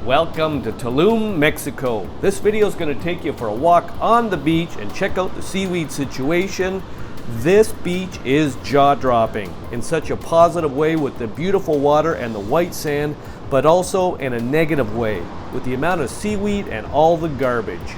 Welcome to Tulum, Mexico. This video is going to take you for a walk on the beach and check out the seaweed situation. This beach is jaw-dropping in such a positive way with the beautiful water and the white sand, but also in a negative way with the amount of seaweed and all the garbage.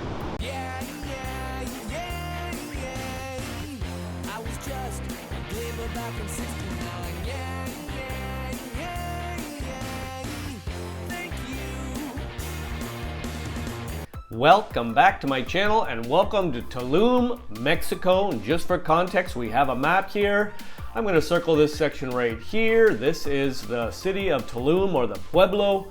Welcome back to my channel and welcome to Tulum, Mexico. And just for context, we have a map here. I'm going to circle this section right here. This is the city of Tulum, or the pueblo,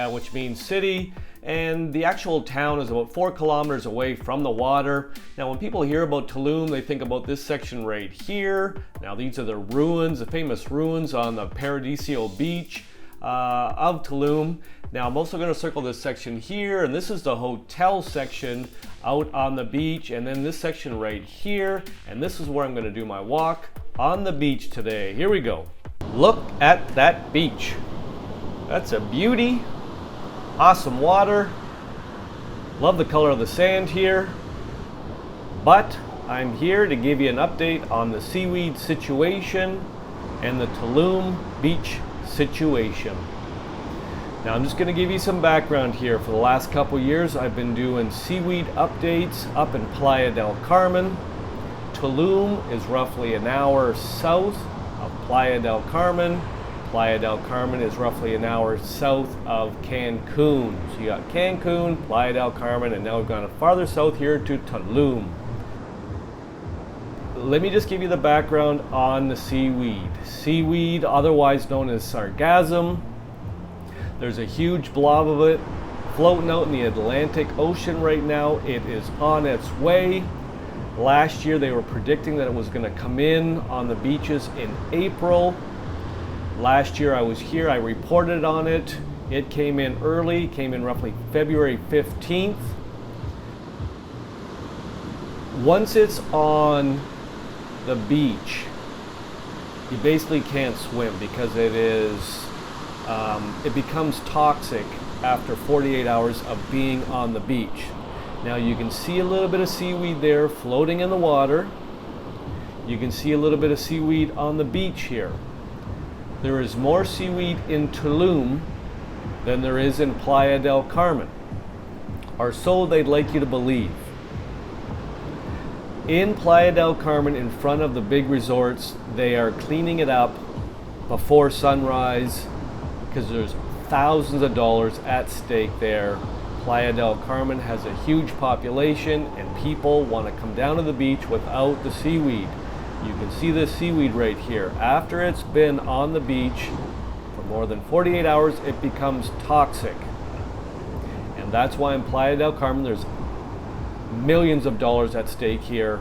which means city. And the actual town is about 4 kilometers away from the water. Now, when people hear about Tulum, they think about this section right here. Now, these are the ruins, the famous ruins on the Paradisio beach of Tulum. Now, I'm also going to circle this section here, and this is the hotel section out on the beach, and then this section right here, and this is where I'm going to do my walk on the beach today. Here we go. Look at that beach. That's a beauty. Awesome water. Love the color of the sand here. But I'm here to give you an update on the seaweed situation and the Tulum Beach situation. Now, I'm just going to give you some background here. For the last couple years, I've been doing seaweed updates up in Playa del Carmen. Tulum is roughly an hour south of Playa del Carmen. Playa del Carmen is roughly an hour south of Cancun. So you got Cancun, Playa del Carmen, and now we've gone farther south here to Tulum. Let me just give you the background on the seaweed. Seaweed, otherwise known as sargassum. There's a huge blob of it floating out in the Atlantic Ocean right now. It is on its way. Last year they were predicting that it was going to come in on the beaches in April. Last year I was here, I reported on it. It came in early, came in roughly February 15th. Once it's on the beach, you basically can't swim because it becomes toxic after 48 hours of being on the beach. Now, you can see a little bit of seaweed there floating in the water. You can see a little bit of seaweed on the beach here. There is more seaweed in Tulum than there is in Playa del Carmen, or so they'd like you to believe. In Playa del Carmen, in front of the big resorts, they are cleaning it up before sunrise because there's thousands of dollars at stake there. Playa del Carmen has a huge population and people want to come down to the beach without the seaweed. You can see this seaweed right here. After it's been on the beach for more than 48 hours, it becomes toxic. And that's why in Playa del Carmen there's millions of dollars at stake here.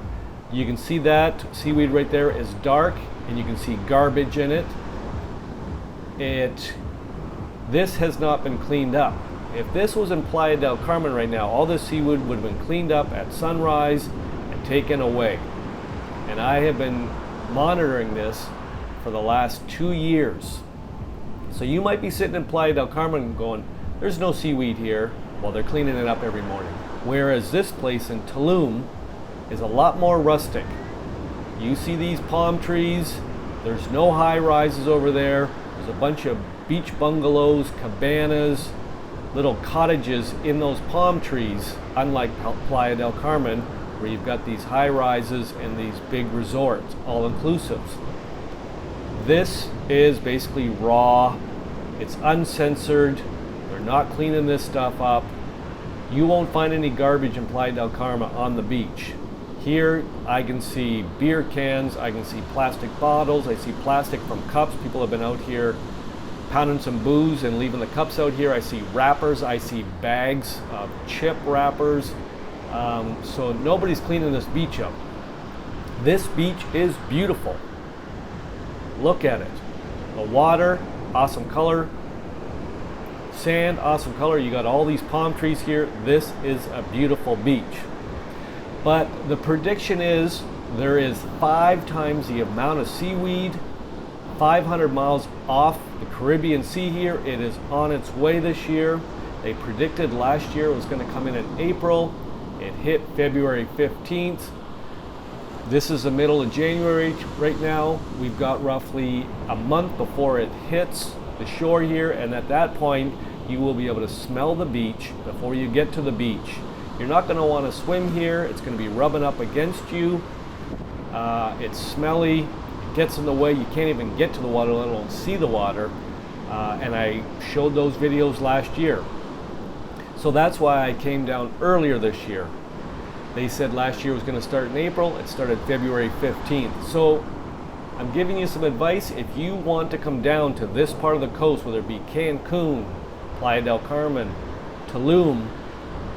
You can see that seaweed right there is dark and you can see garbage in it. This has not been cleaned up. If this was in Playa del Carmen right now, all this seaweed would have been cleaned up at sunrise and taken away. And I have been monitoring this for the last 2 years. So you might be sitting in Playa del Carmen going, there's no seaweed here, while they're cleaning it up every morning. Whereas this place in Tulum is a lot more rustic. You see these palm trees, there's no high rises over there. There's a bunch of beach bungalows, cabanas, little cottages in those palm trees, unlike Playa del Carmen, where you've got these high rises and these big resorts, all inclusives. This is basically raw, it's uncensored, they're not cleaning this stuff up. You won't find any garbage in Playa del Carmen on the beach. Here I can see beer cans, I can see plastic bottles, I see plastic from cups. People have been out here pounding some booze and leaving the cups out here. I see wrappers, I see bags of chip wrappers. So nobody's cleaning this beach up. This beach is beautiful. Look at it. The water, awesome color. Sand, awesome color. You got all these palm trees here. This is a beautiful beach. But the prediction is there is 5 times the amount of seaweed 500 miles off the Caribbean Sea here. It is on its way this year. They predicted last year it was going to come in April. It hit February 15th. This is the middle of January right now. We've got roughly a month before it hits the shore here, and at that point you will be able to smell the beach before you get to the beach. You're not going to want to swim here. It's going to be rubbing up against you. It's smelly. It gets in the way. You can't even get to the water, let alone see the water. And I showed those videos last year. So that's why I came down earlier this year. They said last year was going to start in April. It started February 15th. So I'm giving you some advice. If you want to come down to this part of the coast, whether it be Cancun, Playa del Carmen, Tulum,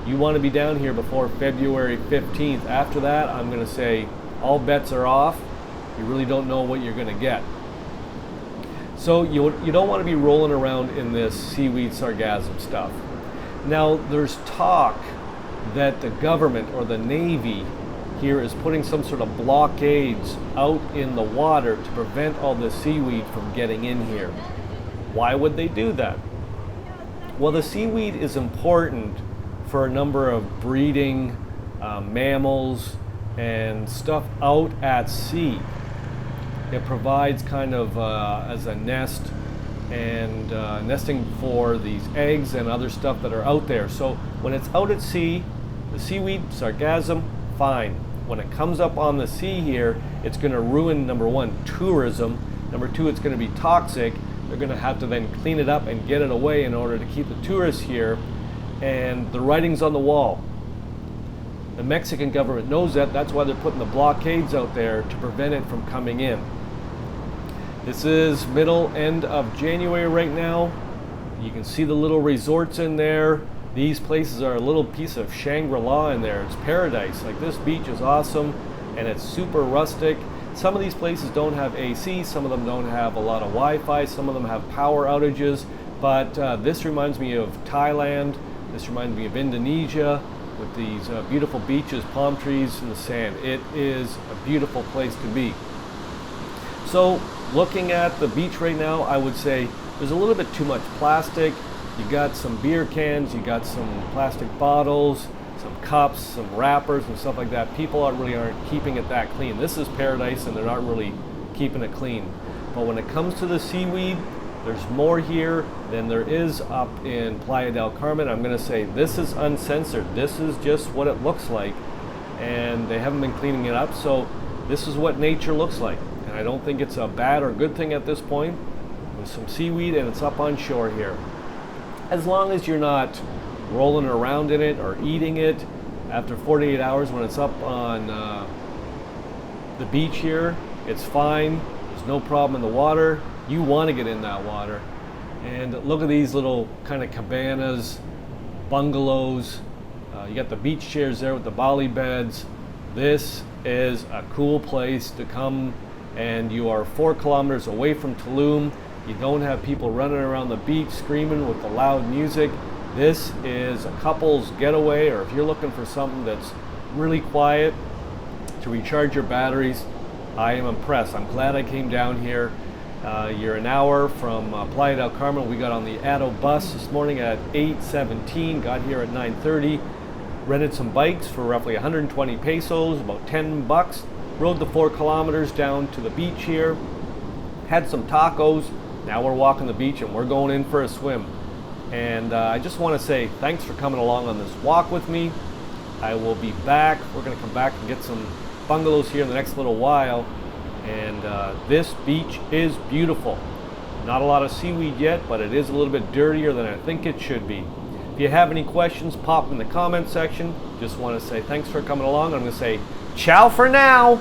you want to be down here before February 15th. After that, I'm going to say all bets are off. You really don't know what you're going to get. So you don't want to be rolling around in this seaweed sargassum stuff. Now, there's talk that the government or the Navy here is putting some sort of blockades out in the water to prevent all the seaweed from getting in here. Why would they do that? Well, the seaweed is important for a number of breeding mammals and stuff out at sea. It provides kind of as a nest and nesting for these eggs and other stuff that are out there. So when it's out at sea, the seaweed, sargassum, fine. When it comes up on the sea here, it's going to ruin, number one, tourism. Number two, it's going to be toxic. They're going to have to then clean it up and get it away in order to keep the tourists here. And the writing's on the wall. The Mexican government knows that. That's why they're putting the blockades out there to prevent it from coming in. This is end of January right now. You can see the little resorts in there. These places are a little piece of Shangri-La in there. It's paradise. Like, this beach is awesome and it's super rustic. Some of these places don't have AC, some of them don't have a lot of Wi-Fi, some of them have power outages, but this reminds me of Thailand. This reminds me of Indonesia with these beautiful beaches, palm trees, and the sand. It is a beautiful place to be. So, looking at the beach right now, I would say there's a little bit too much plastic. You got some beer cans, you got some plastic bottles, some cups, some wrappers and stuff like that. People aren't keeping it that clean. This is paradise and they're not really keeping it clean. But when it comes to the seaweed, there's more here than there is up in Playa del Carmen. I'm going to say this is uncensored. This is just what it looks like, and they haven't been cleaning it up. So this is what nature looks like, and I don't think it's a bad or good thing at this point. With some seaweed and it's up on shore here. As long as you're not rolling around in it or eating it after 48 hours when it's up on the beach here, it's fine. There's no problem in the water. You want to get in that water. And look at these little kind of cabanas, bungalows. You got the beach chairs there with the Bali beds. This is a cool place to come, and you are 4 kilometers away from Tulum. You don't have people running around the beach screaming with the loud music. This is a couple's getaway, or if you're looking for something that's really quiet to recharge your batteries, I am impressed. I'm glad I came down here. You're an hour from Playa del Carmen. We got on the Addo bus this morning at 8:17, got here at 9:30, rented some bikes for roughly 120 pesos, about 10 bucks, rode the 4 kilometers down to the beach here, had some tacos. Now we're walking the beach and we're going in for a swim. And I just want to say thanks for coming along on this walk with me. I will be back. We're going to come back and get some bungalows here in the next little while. And this beach is beautiful. Not a lot of seaweed yet, but it is a little bit dirtier than I think it should be. If you have any questions, pop them in the comment section. Just want to say thanks for coming along. I'm going to say ciao for now.